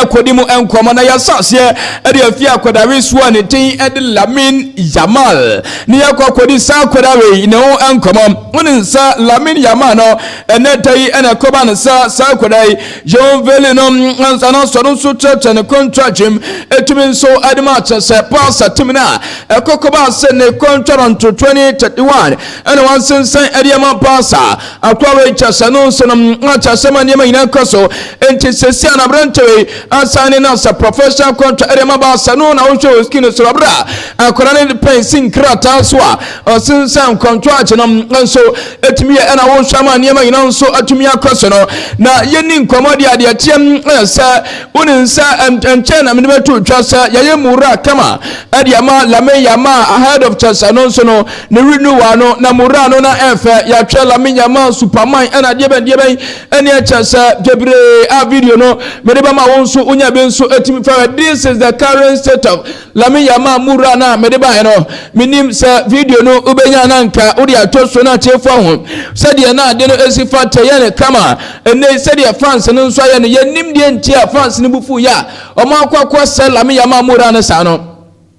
akodi mu enkomo na yasase ade afia akodare so ne tin ede Lamin Yamal ni akodi sa akodare ne ho enkomo woni nsa Lamin Yamal no enetai ene koba ne sa akodare Jean Vele no nsa no so so church ne contract him etumi nso adema chese pass timina ekokoba se ne contract until 2031 ene wansensan ade ma pass akwawe chese no so no chese ma niema ina koso enti sesi na brantewe asane na sa professional contract ade ma ba sano na wo skin so bra akora ne pensin krata so a osensan contract no nso etumi ena wo hwama niema ina nso atumi akoso no na yeni nkomodi ade atiem sa unin sa enchena me betu twasa yaye mura kama ade ama Lamin Yamal ahead of chasa no so no ne renewal no na mura no na efe ya twa Lamin Yamal superman ena de ben ene chasa debre a video no me de ba ma wonso unya be nso etimi fa this is the current state of Lamin Yamal mura na me de ba no minim sa video no ubenya na nka odi atoso na chefo ho se de na de no esifa taye ne kama ene se de France no nso aye ne yenim de ntia France ne bufu ya o ma akwa se Lamin Yamal mura na sa no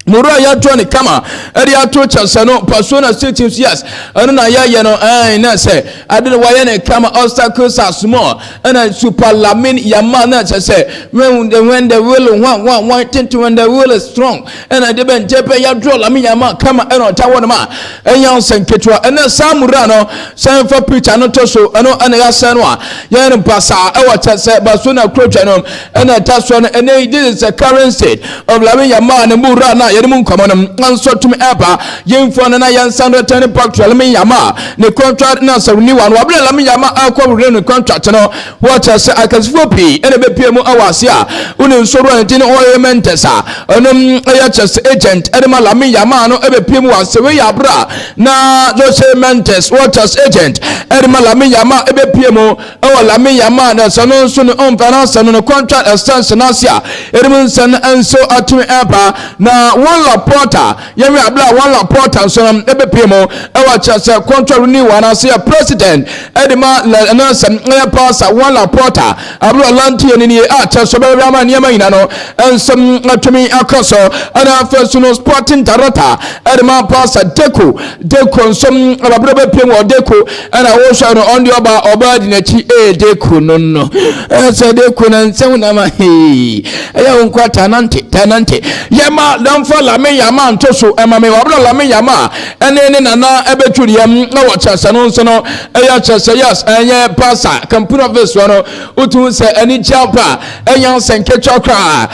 mura ya toni kama eri ato chasa no persona status yes anu na ya no na say ade wa ne kama obstacles are small and super Lamin Yamal na say when the will one think when the will is strong and ade ben jepe ya draw Lamin Yamal kama eno tawo ma enyan senketwa ena samura no san for picture no to so eno ana ya san no ya ne pasa e wa chasa persona crochet no ena taso no ene this is the current state of Lamin Yamal ne mura na yerimun komonum anso tumi eba yemfo na yansan return back to Lamin Yamal ne contract na so ni wan wabla Lamin Yamal akwa ne contract no what say akasfopi ene be pie mu awase a uni nsoro ne tin oymentesa onum ya chess agent ene ma Lamin Yamal no ebe pie mu wase we yabra na Jose Mendes what agent ene ma Lamin Yamal ebe pie mu o Lamin Yamal na so no so no on finance no contract extension asia ene mun san anso atumi eba na one Laporta yemi abla one Laporta so ebe pemo e wa chase contract ni wana say president edema na some pass one Laporta abla lanti ni a chase be rama niema ina no ensem atumi akoso ana first no sporting director edema pass Deco some abla be pemo Deco ana wo sha no on the oba di na chi Deco no say Deco na nsem na ma he ya wonkwa tanante yema damfa Lamin Yamal ntoso emame wabra Lamin Yamal ene nana ebeturi yam na wachasa no nso no eya chasa yes enye pasa campaign office no utu se eni chapa enya senke chokra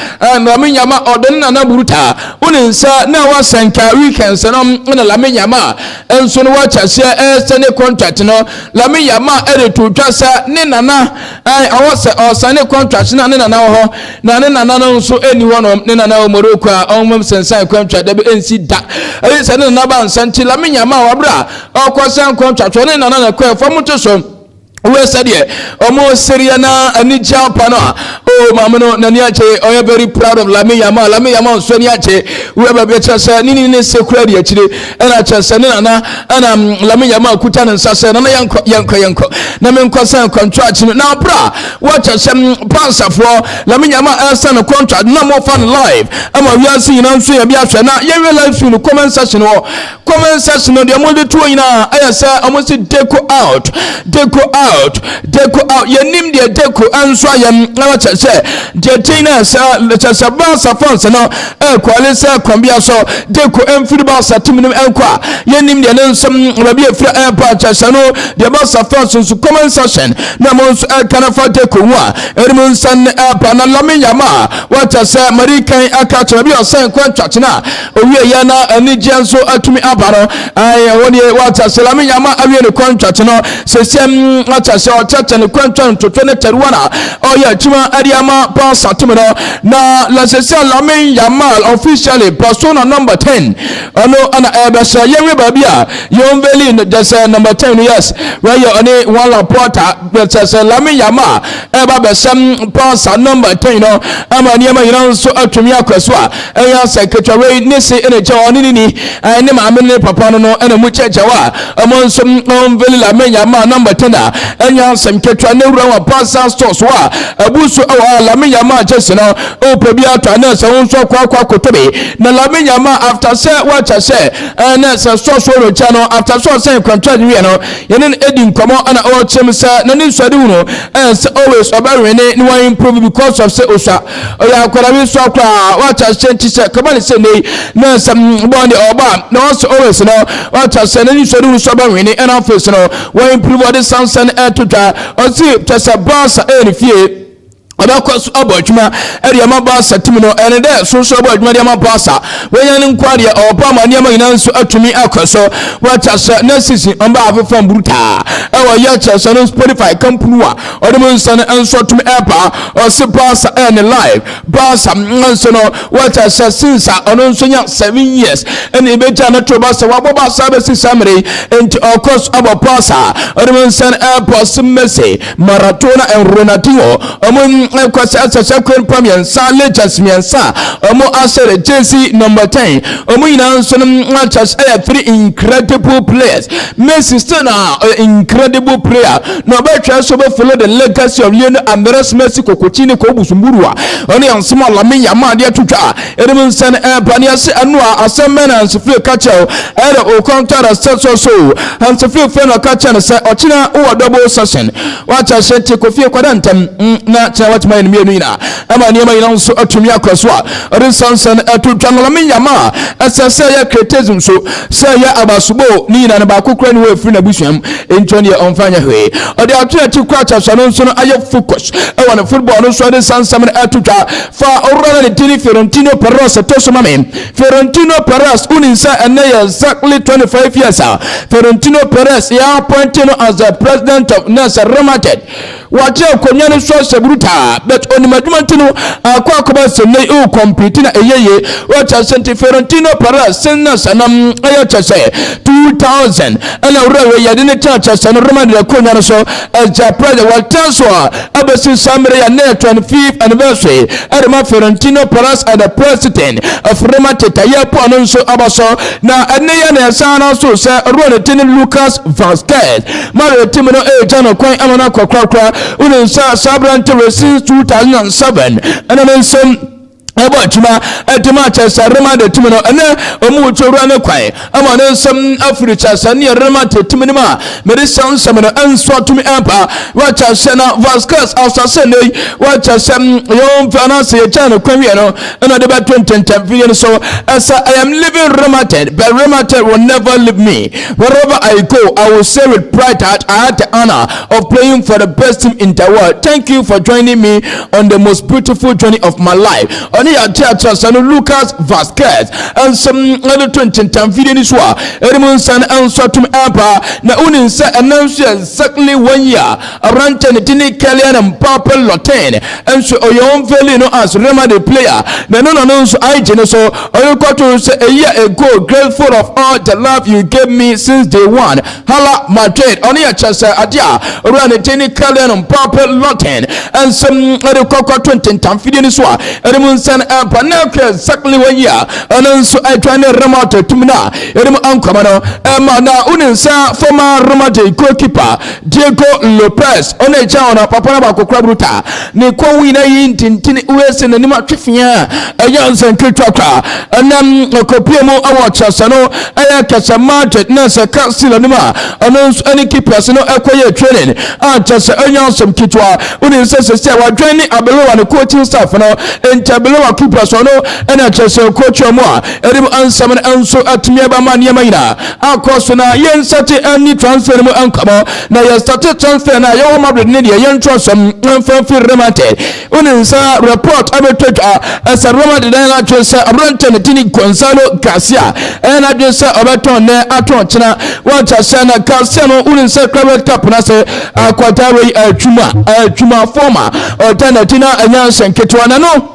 Lamin Yamal odon nana buruta uninsa na wasanka weekends no na Lamin Yamal enso no wachasa sene contract no Lamin Yamal ere to twasa ne nana awose osane contract na ne nana ho na ne nana no nso eni ho no ne nana Morocco a sensa contract de ensi da e se ne na ba nsanti Lamin Yamal wabra okwasan contract ne na na kwa fo muto so we said here omo seriana ani japa no oh mamno nani ache oya very proud of Lamin Yamal so ni ache we ba be chasa nini ne sekura de achire na chasa ne na ana Lamin Yamal kuta ne nsase na yanko na me nkwasan contract na bra watch some pansa for Lamin Yamal asa no contract na mo fan live ama we are seeing na so ya bi ahwe na ye live film comment section no de mo de to ina ayasa almost Deco out yenim de Deco anso ayam na chese de tina sa chese ba sa fonse no kwale sa kwambia so Deco emfiri ba sa timinum enkwa yenim de nsem ba bi efira airport chese no de ba sa fonse so comment section na mo kana fa Deco wa erim nsan airport na Lamin Yamal what say American aka to bi osan contract na owie ya na ani jenso atumi abaro woni what say Lamin Yamal awie ne contract no se sem what say otata ne contract to 2031 oya tuma ariama pass atumi no na la se Lamin Yamal officially persona number 10 ono ana ebesa yewe babia yonveli just number 10 yes where you only one Laporta but say Lamin Yamal eba besam pass number 10 no ama niema ina so atumi akwaso a eya secretary ne se ene che oni ni ne ma amene papa no ene mu cheche wa amon so onveli Lamin Yamal number 10 a enya sem ketwa ne wura wa pass stores wa abuso Lamine Yamal Chelsea no o pe bia to na se won so kwa kotobe na Lamine Yamal after say what I say na se so no chano after so say contract we no ye ne edi nkomo ana o chem say na ni nsode wu no say always obarene ni wan improve because of say osha o ya akwara we so kwa what I say ti say come on say na some body oba na so always no what I say na ni nsode wu so obarene and face no wan improve the sansan to twa o see tsa boss e fie Abakos abojuma eriama basa timino enede so abojuma eriama basa weyan nkware obama niama inanso atumi akoso watasa na sisi amba afefam bruta ewa yacha so no Spotify company wa odemo san enso tumi epa o se basa en live basa enso no watasa since ononso nya 7 years en ebeja na to basa wa basa be sisamre enti okos abopasa odemo san epa simmese maratona en Ronaldinho omon kwasa asasa kwen pamiansa legends miansa omo asere jersey number 10 omo ina so matches 3 incredible players. Messi still an incredible player no betwa so be follow the legacy of Lionel Andres Messi kokotini ko busumburuwa oni ansema Lamine Yamal dia tutwa edem san bania se anua asemena nsufie kachel era o contract so nsufie fe no kachel se ochina o double session wacha shete kofie kwadantam na cha watma ni mienu ina ama niema ina nso atumi akoswa ori sansan atutwa Lamine Yamal asase ya criticism so say ya abasubo ni ina na ba kokura ni we free na busuam entoni ya onfanya hwe odi atuati kwacha so no nso no aye focus e wana football no so de sansan atutwa fa orana ni tini Florentino Perez to mame Florentino Perez uninsa ene exactly 25 years Florentino Perez ya appointed as the president of Nasser Ramated wache konya no so sebruta but onimadumantino akwa koba sene o complete na eyeye wacha Santi Florentino Perez senna sanam ayacha say 2000 ana urawe yadine chacha sana Roma de konya no so as the president waltanswa abasi samre ya 25th anniversary adama Florentino Perez as the president of Roma tetayapo anonso abaso na aneya na sana so say Roma tini Lucas Vazquez mare timino jano kwan amana kwakwa unsa sabrante since 2007 and then some abachuma etima chesa Roma de timino ene omu chorua ne kwan ama ne nsam Africa sane Roma te timinima mere sansam no enso tumi empa wacha sena Vasquez asase ne wacha sem yon finance ye chano kwan wi no ena de ba 2010 so asa I am living Roma but Roma will never leave me. Wherever I go I will say with pride that I had the honor of playing for the best team in the world. Thank you for joining me on the most beautiful journey of my life. Sano Lucas Vazquez and some other 2010 video this wa Edmund San and Sotum Abba na uninsa announced exactly 1 year around Tini Kellyan and Papa Lotin and so Oyon Valley no as Rema the player na no announce I so Oyo Koto say a year ago grateful of all the love you gave me since day one. Hala Madrid only a chasa adia around Tini Kellyan and Papa Lotin and some other Coco 2010 video this wa Edmund San Panaka exactly 1 year and so I try to Roma to Tumina Edem Ankamano na uninsa former Roma goalkeeper Diego Lopez on a channel Papa Bakokra Bruta ni kwa wina yintintini uwese na nima twifia ayansen kitwakra anam kopiemo awacha sano aya kasa Madrid na sa kansila nima anons any keepers no ekoye training achasa ayansen kitwa uninsa se wa training abelowa no coaching staff no entabelowa keepers no ena chese coach mo edim ansam na anso atmia ba man yamaina akoso na yensate any transfer mo ankamo na ya start transfer na yo Madrid ne de yentro som mfanfi remate uninsa report abetwa as a Roma de na chese abranten tini Gonzalo Garcia ena chese obeton ne aton china wacha sana Garcia no uninsa Club Cup na se akwatawe chuma former alternative na anyansen ketwa na no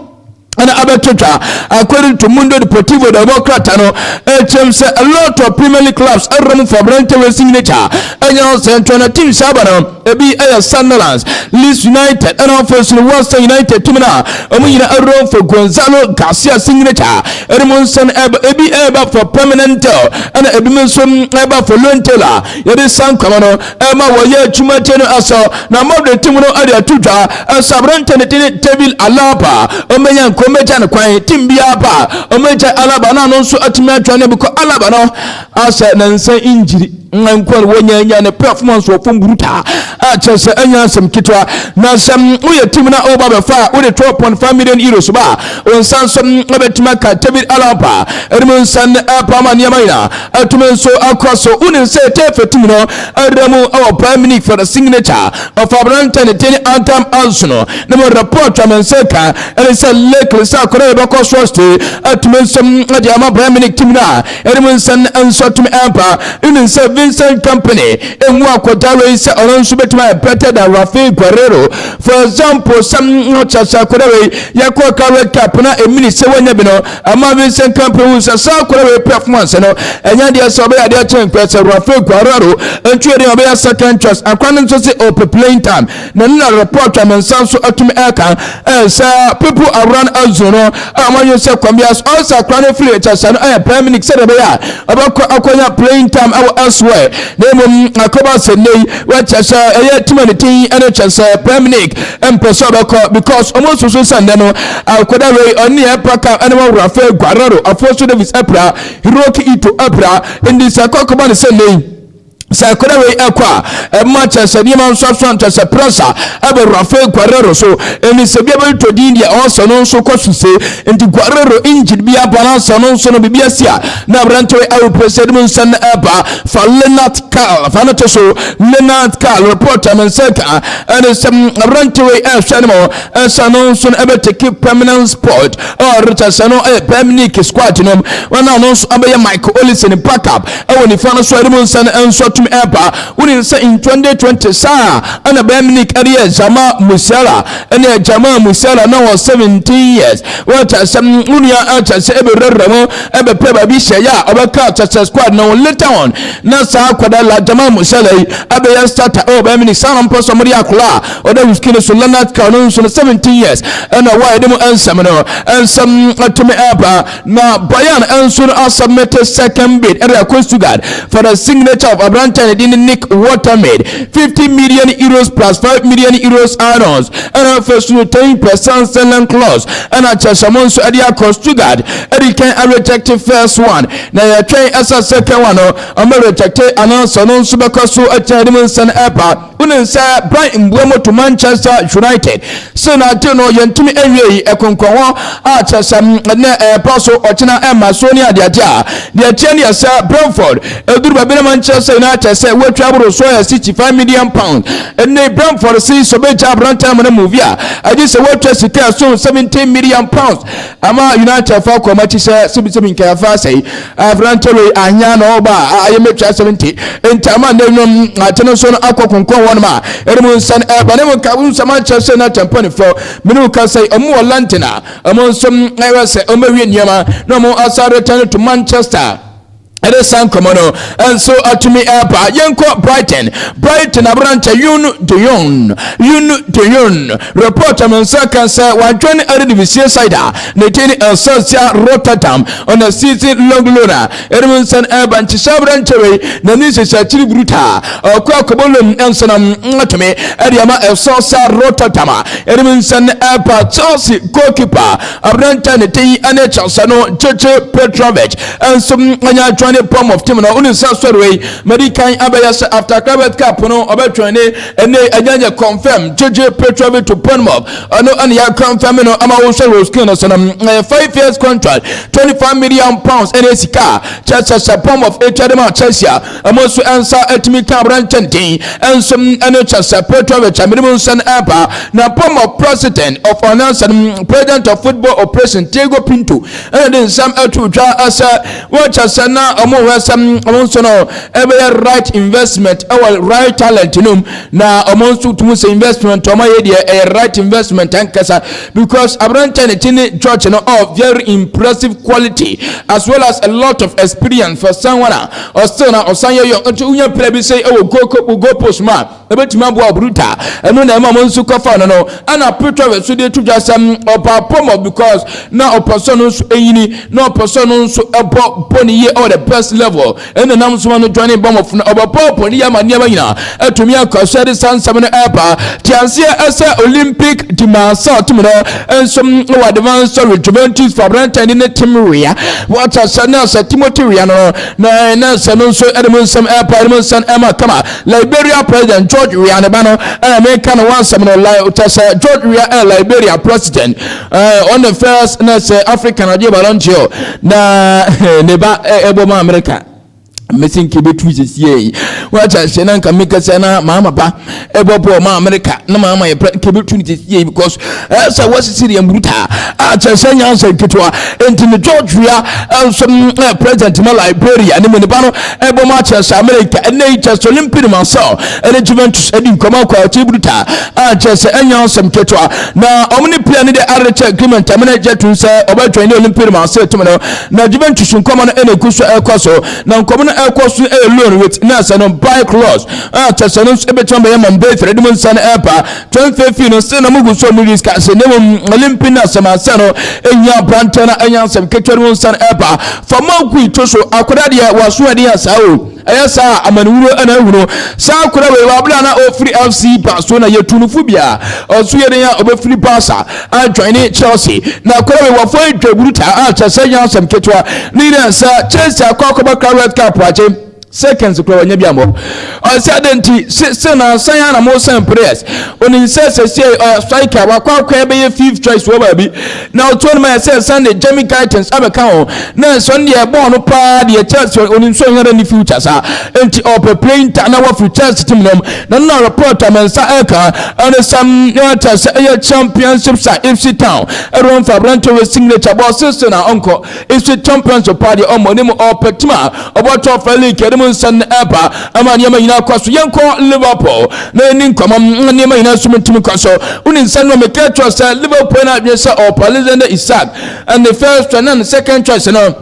and Abatocha, according to Mundo Deportivo Democrata, a lot of Premier League clubs are running for Brentford signature. And you also enter a team Sabano, a Sunderland, Leeds United, and also Western United, Timina, a room for Gonzalo Garcia signature, Edmondson, Eba for permanent, and Edmondson Eba for Luntella, Yadi San Camano, Emma Waya Chumateno Aso, Namod Timono Adia Tuja, and Sabrantana Tevil Alapa, Omeyan Meja kwa timbia pa omeja alaba na no so atimi atwane biko alaba no asa na nsa injiri nkwan wonya ne performance of bruta a chese anya sam kitwa na sam uye tim na oba be fa wo 12.5 million euros ba on san so abetima ka tabi alaba edmon san apa ma niam ina atumen so across so unin say tefe tim no adamu our prime minister for the signature of Abranta ne teni Anthem Arsenal na mo report amenseka and say lake sa kore ba ko soste atumen sam adiama prime minister tim na edmon san anso tum apa unin say Vincent Company and what Kotaro is on Subetma better than Rafael Guerrero. For example, some notches are Yako Carrot Capona, a minister when you know, a Vincent Company who's a South Korea performance, and Yadia Sobe at their turn, Rafael Guerrero, and trading of second trust, and Cronin to say open playing time. Nana report and Sanso Atum Aka, as people around Azuno, among yourself, Combias also Cronin Fleeters and I Prime Minister about Akoya playing time our elsewhere. Name Akoba Sunday, what as a humanity and a chance Premnik and Pesobako because almost so Sandano, Alkodare, only a Paka animal Rafael Guerrero, a force of his opera, Hiroki Ito opera in this Akoba Sunday. Sakodawe akwa much as a Niman Safran as a prasa abe Rafael Guerrero so and it's a be able to India also non so kosu say and the Guerrero injured be a balance non so no biasia na branto our president san aba for Leonard Carl fanato so Leonard Carl reporter man seka and some branto animal and sanon so able to keep permanent spot or sano a permanent squad no when announce abe Michael Olison backup when the final so san and so Epa, we say in 2020, sir, and a Bemnik area Jama Musala, and a Jama Musala now 17 years. What as some Unia Archers ever Ramo, ever Peba Bishaya, or a cat as a squad no later on. Nasa Quadala Jama Musala, Abaya starter, oh, Bemini, San Poso Maria Kula, or the Muskina Solana Canons on 17 years, and a wide demo and Samano, and some to me Epa. Now, Brian Anson are submitted second bid, and a to God for the signature of Abraham. Nick Watermaid 50 million euros plus 5 million euros add-ons and a first to 10% selling clause and a Chasamon so Adia cost to God and he can reject the first one now you try as a second one I'm rejected and also non subacoso a Chadiman San Epa unen say Brighton Buemo to Manchester United so now do know yentumi area e konkonwo a Chasam na Paso Ochina Emma Sonia dia dia Chenia say Brentford Eduru Babina Manchester United say we travel so 65 million pounds and they Brentford see so be Brantford na movie I just say we trust so 17 million pounds ama United for come say 77 ka fa say Brentford anya no ba I make 70 entama no ateno so akokonkon won ma eremu san banemu ka un Manchester na tamponi for menu ka say omo Lantina omo some I say omo wi niama no mo asare turn to Manchester. It is San Comono, and so to me, Yanko Brighton Abranta Yun Deyon, reporter Mansaka said, one joining out of the Cider, Nathan Socia Rotterdam on a season long luna, Edmondson Urban Chisabran Terry, Nanisa Chili Bruta, or Quacobolum and Sonam Natome, Ediama Socia Rotterdam, Edmondson Urban Chelsea goalkeeper, Abranta Nati and Chelsano, Judge Petrovic, and some the palm of Timona Unin Sansway, Medican Abayas after Cabot Capono, Obertrane, and they again confirm Judge Petrovic to Ponmop. I know and ya confirm Amaosa Roskinos on a 5 years contract, 25 million pounds, and a car, just as a palm of Echadema Chelsea, a most answer at Mika Branchenti, and some NHS Petrovic, and Minimum Abba, now palm of president of finance and president of football operation Diego Pinto, and then some to draw as a watch as a omo hwasam omo nso no ebe right investment our right talent num na omo nso tumu say investment omo ye de right investment ankasa because abrante tini church no of very impressive quality as well as a lot of experience for someone or still na osanye yo nto unya pla bi say go post ma ebetuma abo bruta eno na ma nso kofa no ana petrol we so de tudwa sam opa promo because na person nso eyini na person nso ebo poni ye all the best level eno nam so no join bomb of oba poni ya ma niam nyina atumi akose de sansam no apa tianse ese Olympic dimasa tumi no enso no advance Juventus for Brentford in Timoria what a sana sa Timothy no na sano so edem sam apa edem san ema kama Liberia president George Weah bano American one some no George Weah Liberia president on the first na say African radio baloncho na neba eboma America missing kibetu sisi wacha shena nka mika sana mama pa ebobo ma America na mama ye kibetu sisi because sa wasisi ya mbuta acha senya ansa kitwa enti George Weah some president ma Liberia ni menebano ebo ma cha America na cha Olympic manso ene Juventus edi nkoma kwa tibuta acha senya ansa kitwa na omni player ni the arrange agreement amena jetu say obatwa ni Olympic manso tumeno na Juventus nkoma na ene kuso ekoso na nkoma ekosu alone with nasa no buy clause tasano ebeton be man be thread mun san epa 2015 no se na mugu so mu risk se ne Olympic nasa ma sano enya brantana enya sam ketweru mun san epa fama ku itoso akoda de waso ade asa o ayasa amanwuro ana wuro sa akora we wabla na ofri FC paso na yetunufu bia oso ye den ya obefri pasa a join Chelsea na akora we wafo edwaburuta a tasanya sam ketwa ni na sa Chelsea akwakoba Red Cup wache seconds kwa wanya biambo o sadenti se na sanya na mo san prayers oni se striker wakwa ebe ye fifth choice wo baby na o ton ma se Sunday Jamie Titans abeka ho na Sunday e ball no pa de Chelsea oni so yara ni future sa enti op playing ta na wa future team nom na report amansa eka and some championship sa FC Town everyone for Brentford signature boss sister na uncle FC championship party o mo ni mo opetima about of league san eba amani ama ina kwaso yenko Liverpool na ni nkoma ni ama ina sumitimi kwaso uni san no make choice Liverpool na adwesa or Alexander Isak and the first and the second choice no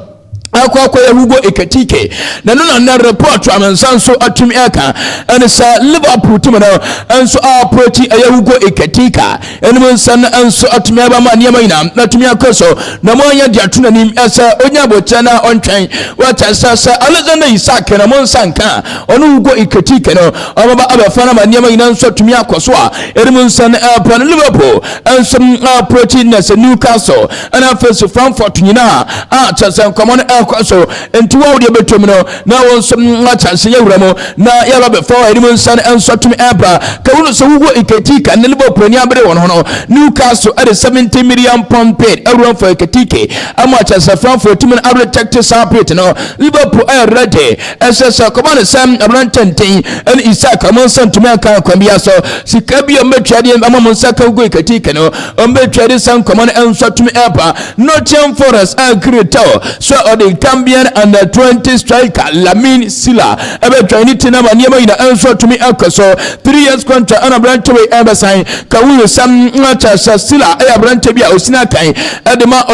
akwa ya Hugo Ekitike na no na report amansanso atumi aka and sa Liverpool team na anso approach ya Hugo Ekitika enum san anso atumi aba ma niam ina na atumi akoso na mo anya dia tuna nim esa onya bocha na ontwen wata sa Alexander Isak na mo sanka onu Hugo Ekitike no obaba abafana ma niam ina anso atumi akoso a enum san apron Liverpool anso approach na Newcastle and first Frankfurt nyina a chasa common so enti wa de betom no na won so chance yawramo na yaba be for edimun san enso tumi abra ka wono so Hugo Ekitike na Liverpool ni abre won no Newcastle at 70 million pound paid everyone for Ekitike ama chance Frankfurt tumi abre tactics apret no Liverpool are ready ss command sam abrantenten and Isak amon san tumi aka kwambia so sikabia metwade ama monsaka Hugo Ekitike no ombetwade san command enso tumi abra Nottingham Forest agree so Gambian under 20 striker Lamine Silla ebe join tina ma niam ina enso tumi akoso 3 years contract ana brante we ebe sign ka wuyo sam ngacha Silla e brante bia osina kan edema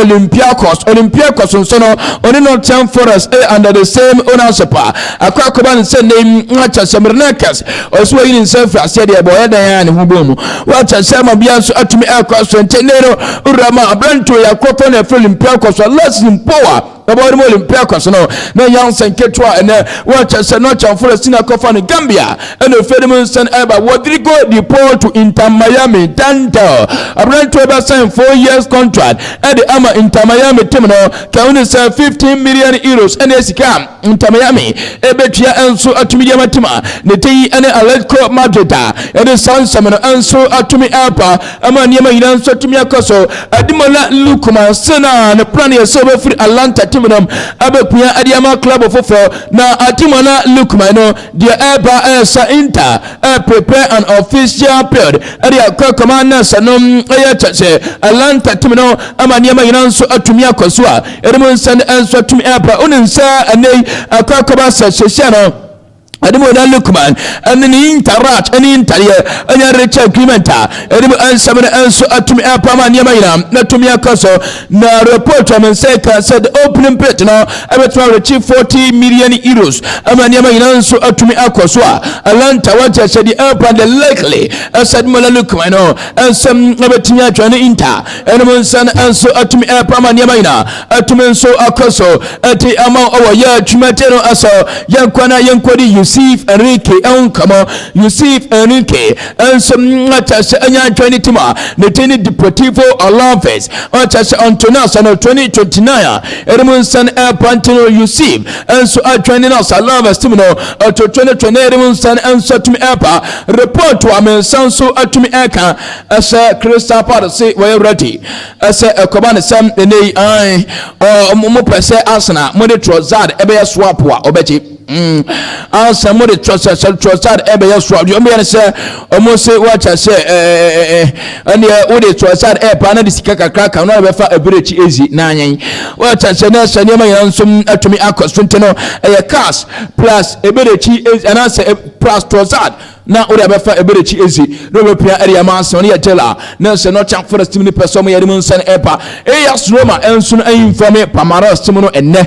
Olympiacos nso no oni Nottingham Forest under the same ownership akwakoba nse name ngacha Semernakes oso yin nse ase de boy dan ya ne hubomu wacha sama bia so atumi akoso ntenero urama brante ya kwofo na Olympiacos less power about the Olympiacos no na yansen ketwa and watch us not for a sina kofa in Gambia and the Federal San Eba Rodrigo de Paul to Inter Miami Tanto Abrante Eba signed 4 years contract and the Ama Inter Miami team no can sell 15 million euros and as come Inter Miami ebetia enso atumi dia matima ne tei ene Atletico Madrid and the San Samano enso atumi apa ama niema ina enso atumi akoso adimola Lukman Sena ne plan ya so free Atlanta teminam abekuya adiama club fofo na atimana Lukman no de eba sa Inter prepare an official period area commander sanom ayache Atlanta teminam amaniama yinanso atumi akosua edemo san enso atumi eba oninsa anei akakaba sa sheshano Adimu na Lukman ani Interrat ani Intaria ani recha agreement adimu ansabana anso atumi apama niama ina na tumi akaso na report amenseka said opening bid no abetwa rechi 40 million euros ama niama ina anso atumi akoso Atlanta wacha said up the likely said mala Lukman no ansam abetumi atwa ni Inter adimu san anso atumi apama niama ina atumi anso akoso ati ama owo ya tumatero aso yankwana yankwadi Yusuf Enrique Yusuf Enrique and some matters anya 20 tima the 20 Deportivo Alaves matters Antonas and 2029 Edmund San Pantino Yusuf and so at 20 nas Alaves timino to 2020 Edmund San and so to me apa report to amen sanso atumi eka as a Crystal Palace say we ready as a command sam the day I mo pese Arsenal mo de Trossard ebe ya swap wa obechi answer mo de Trossard ebe ya swap you me say omo say what say and wo de Trossard pa na de sika kakra na be fa eberechi ezi na anyen what say na say ne ma yansom atumi akosonte no cast plus eberechi ezi and answer plus Trossard na ori abefa eberechi ezi no be pia area man so ne tela na se no chan forest team ni person ya dem nsan epa eyas Roma enso no informe Palmeiras team no enne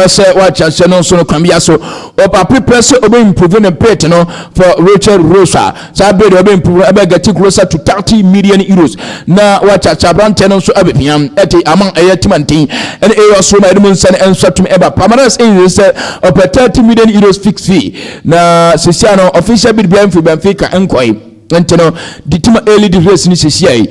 say what chance no so no kwambia so opa prepare so obe improve the pay no for Richard Rosa so be obe improve ebe get closer to 30 million euros na what Chabrante no so abepiam eti among ayetimantin and eyas Roma dem nsan enso tum eba Palmeiras is opa 30 million euros fixed fee na sesiano official bid Benfica enquire Antino ditima early race ni sesiai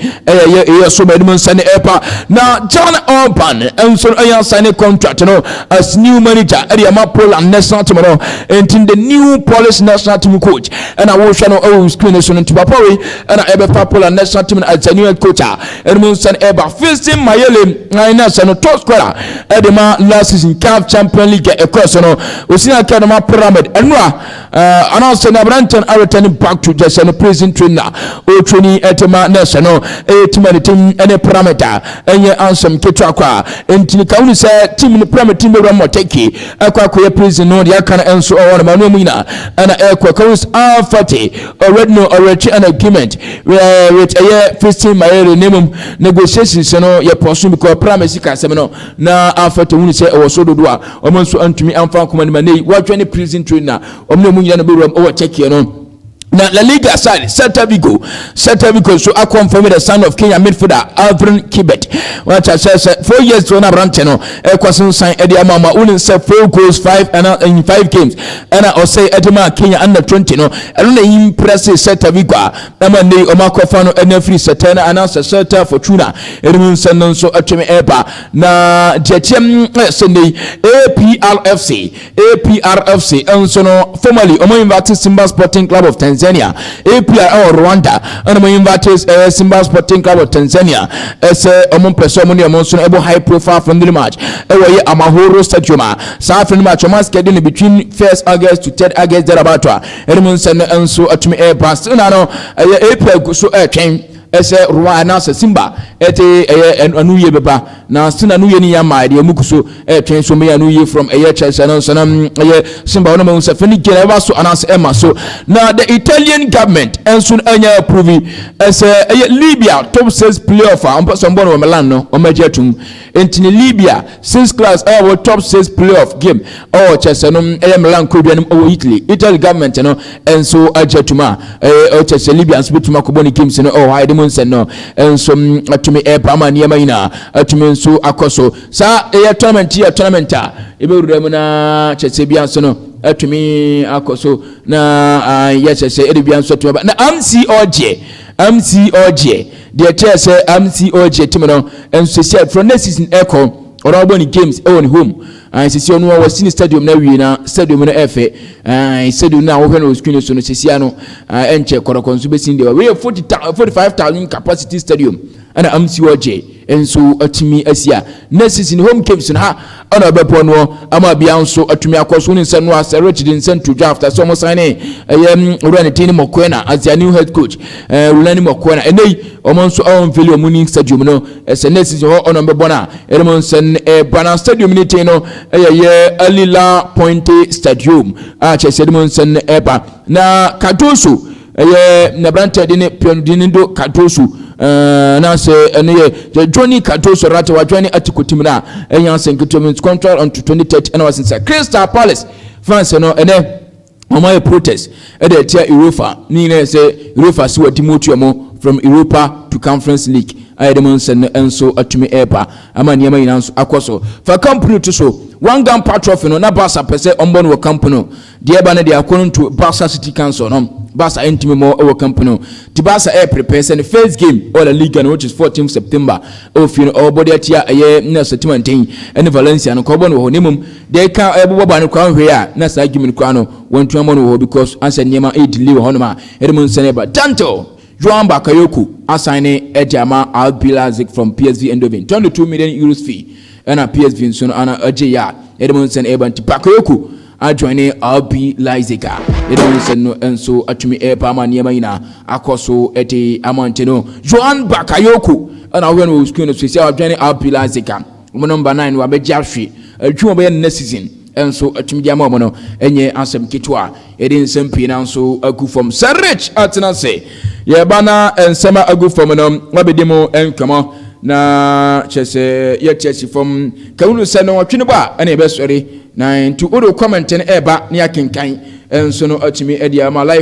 so medman sane epa na John Orban and so ayan sign contract no as new manager area Poland national team no and the new Polish national team coach and I will show screen so to Bapori and I ever Poland national team as a new head coach and mun san eba facing Mayele na sano top scorer edema last season CAF Champions League across no osina academy pyramid enwa announce na Branton are returning back to just an prison trainer o training etema national etima team any parameter enye ansem ketwa kwa entini ka uni say team ni parameter team be moteki akwa kwa prison no dia kan enso o na manu muina ana ekwa ka us afati already no already an agreement with a facing Mayele name negotiations no ye pursue because parameter ka sem no na afati uni say o so dodo a o manso antumi amfa komani manei watwa ni prison trainer o mne munya no be o check here no na La Liga side Celta Vigo so I confirm the son of Kenya midfielder Alvin Kibet what I says 4 years to na brante no kwason sign Eddie Mama unin say 4 goals 5 and in 5 games and I say Edema Kenya under 20 no and na impressive Celta Vigo na man dey o makofa no na free Setena announce Celta Fortuna Edmund Sandon so atweme eba na jechem Sunday APRFC and so no formerly omo invited Simba Sporting Club of Tanzania APR or Rwanda and my invitees Simba Sporting Club of Tanzania as among person money among able high profile friendly match Amahoro Stadium South friendly match scheduled between 1st August to 3rd August thereabout Edmund and so at me air pass no APR so train ese Rwanda Simba ete anuye beba na sina anuye ni yama de mukuso twen so me anuye from Chelsea no sanam Simba no se fani gere so announce ema so na the Italian government enso anya approve ese Libya top 6 playoff am so mbono Milan no o majetum entini Libya 6 class our top 6 playoff game Chelsea no Milan ko bia no Italy government no enso ajetuma Chelsea Libya so betuma ko boni games no hide no enso atumi epama niema ina atumi nso akoso sa tournament a ebewura mu na Chelsea bia nso no atumi akoso na Chelsea edebia nso atumi na MCOG the Chelsea MCOG team no enso see from next season echo or about games on home sisi onu wa sini stadium na wi na stadium na efe stadium na wo hwe no screen so no sisi ano enche korokonso be sin de we 45,000 capacity stadium and MCOG enso atumi asia next in home games na ona bepo no ama bia nso atumi akoso ne nsa no asa Richard Nsentu draft so mo sign Rwani Tini Mokwena as their new head coach Rwani Mokwena enei omo nso on value omuni stadium no ese next season ona bebo na eremo nsen Bana stadium ni tin no ye Alila Pointe stadium a chese eremo nsen eba na Katoso na brante dine pionindo Katoso na se ene Johnny Katoso rata wa Johnny atikotim na enyansen kitomin contract on 2030 and was in Crystal Palace fans no ene omo protest ede tia UEFA ni na se UEFA si wadimotu mo from Europa to Conference League ayedemon enso atumi epa ama niema ina nso akoso fa company to so one gun patrophy no na Barca pese ombo no company de eba na de akono to Barca City Council no Barca intimi mo our company the Barca prepare the first game all the league which is 14th September of you know body atia aye na September 10 and Valencia no kobo no ho nemum de ka ebo ba no kwan hwe a na sa game no kwan no wontu amon ho because answer niema e delay ho no ma edemon seneba tanto Joan Bakayoko assigning Ediama RB Leipzig from PSV Eindhoven 22 million euros fee and a PSV in Sona Ajeya Edmondson Eban Bakayoko are joining RB Leipzig Edmondson and so Atumi Epama Niamaina Akoso Eti Amantino Joan Bakayoko and our when we screen of joining RB Leipzig number 9 Wabe Jashi a Juma next season and so Atumi Mono enye ansem kitwa edin sempi na so agu from Serich atena say ye bana ensema agu from no wabedimo enkamo na chese ye chese from kawunu se no twene ba na be sori na to odo comment ne eba ne akenkan enso no atumi edi ama life